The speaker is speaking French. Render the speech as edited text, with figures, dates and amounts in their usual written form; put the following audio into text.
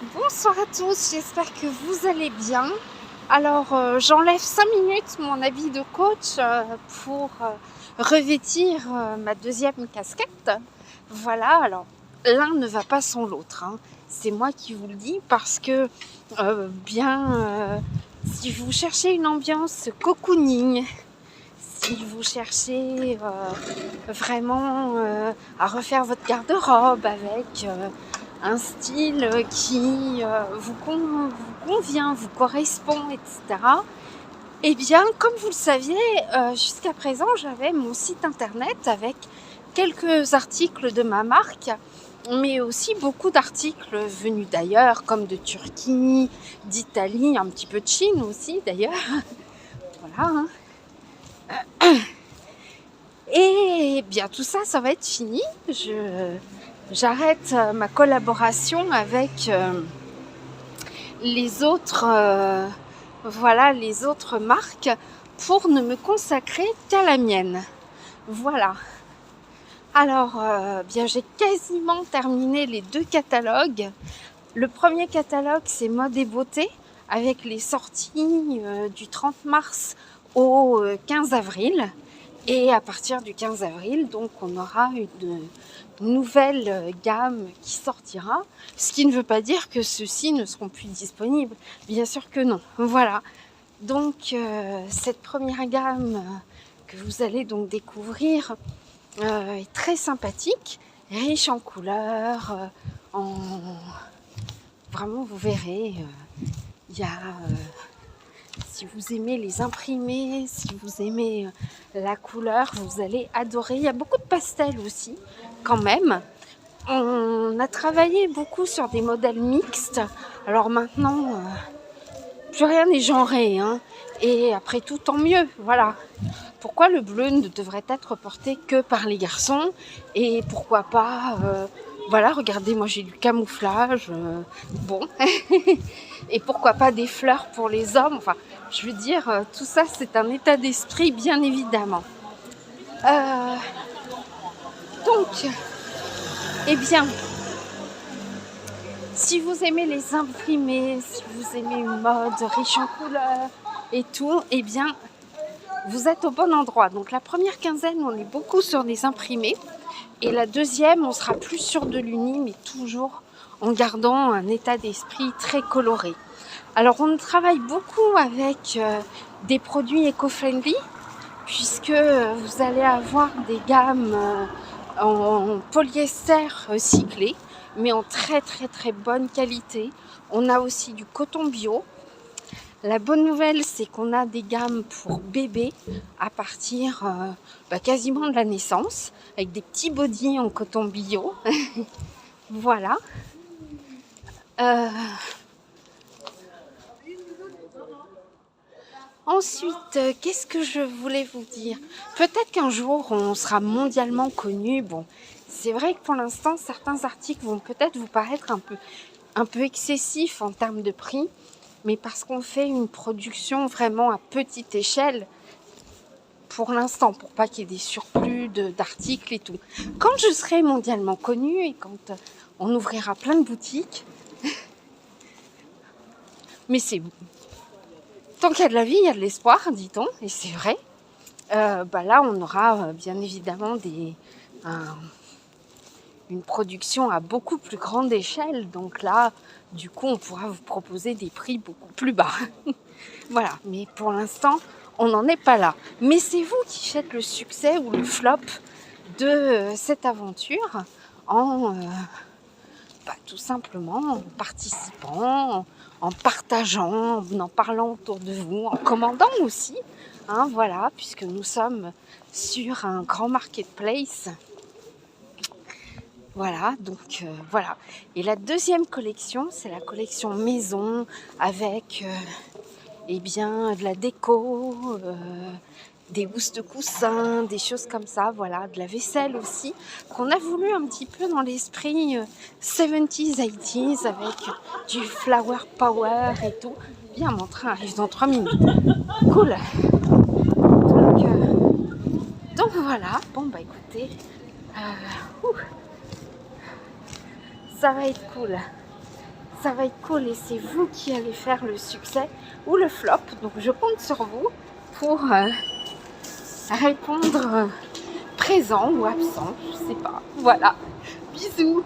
Bonsoir à tous, j'espère que vous allez bien. Alors, j'enlève 5 minutes mon habit de coach pour revêtir ma deuxième casquette. Voilà, alors l'un ne va pas sans l'autre, hein. C'est moi qui vous le dis parce que si vous cherchez une ambiance cocooning, si vous cherchez vraiment à refaire votre garde-robe avec un style qui vous convient, vous correspond, etc. Eh bien, comme vous le saviez, jusqu'à présent, j'avais mon site internet avec quelques articles de ma marque, mais aussi beaucoup d'articles venus d'ailleurs, comme de Turquie, d'Italie, un petit peu de Chine aussi d'ailleurs. Voilà, hein. Et bien tout ça, ça va être fini. J'arrête ma collaboration avec les autres marques pour ne me consacrer qu'à la mienne. Voilà. Alors, j'ai quasiment terminé les 2 catalogues. Le premier catalogue, c'est mode et beauté, avec les sorties du 30 mars au 15 avril. Et à partir du 15 avril, donc, on aura une nouvelle gamme qui sortira, ce qui ne veut pas dire que ceux-ci ne seront plus disponibles. Bien sûr que non. Voilà. Donc, cette première gamme que vous allez donc découvrir est très sympathique, riche en couleurs, Vraiment, vous verrez, il y a... Si vous aimez les imprimés, si vous aimez la couleur, vous allez adorer. Il y a beaucoup de pastels aussi, quand même. On a travaillé beaucoup sur des modèles mixtes. Alors maintenant, plus rien n'est genré, hein. Et après tout, tant mieux, voilà. Pourquoi le bleu ne devrait être porté que par les garçons? Et pourquoi pas... voilà, regardez, moi j'ai du camouflage, bon, et pourquoi pas des fleurs pour les hommes, enfin, je veux dire, tout ça c'est un état d'esprit, bien évidemment. Donc, eh bien, si vous aimez les imprimés, si vous aimez une mode riche en couleurs et tout, eh bien, vous êtes au bon endroit. Donc la première quinzaine, on est beaucoup sur des imprimés. Et la deuxième, on sera plus sur de l'uni, mais toujours en gardant un état d'esprit très coloré. Alors, on travaille beaucoup avec des produits éco-friendly, puisque vous allez avoir des gammes en polyester recyclé, mais en très très très bonne qualité. On a aussi du coton bio. La bonne nouvelle, c'est qu'on a des gammes pour bébés à partir quasiment de la naissance, avec des petits bodys en coton bio. Voilà. Ensuite, qu'est-ce que je voulais vous dire? Peut-être qu'un jour, on sera mondialement connu. Bon, c'est vrai que pour l'instant, certains articles vont peut-être vous paraître un peu excessifs en termes de prix. Mais parce qu'on fait une production vraiment à petite échelle, pour l'instant, pour pas qu'il y ait des surplus d'articles et tout. Quand je serai mondialement connue et quand on ouvrira plein de boutiques, mais c'est... Tant qu'il y a de la vie, il y a de l'espoir, dit-on, et c'est vrai. Là, on aura bien évidemment une production à beaucoup plus grande échelle. Donc là, du coup, on pourra vous proposer des prix beaucoup plus bas. Voilà, mais pour l'instant, on n'en est pas là. Mais c'est vous qui faites le succès ou le flop de cette aventure en tout simplement en participant, en partageant, en parlant autour de vous, en commandant aussi. Hein, voilà, puisque nous sommes sur un grand marketplace. Voilà, donc voilà. Et la deuxième collection, c'est la collection maison avec de la déco, des housses de coussins, des choses comme ça, voilà, de la vaisselle aussi, qu'on a voulu un petit peu dans l'esprit 70s, 80s avec du flower power et tout. Bien, mon train arrive dans 3 minutes. Cool. Donc voilà, bon écoutez, ça va être cool. Ça va être cool et c'est vous qui allez faire le succès ou le flop. Donc je compte sur vous pour répondre présent ou absent, je sais pas. Voilà, bisous.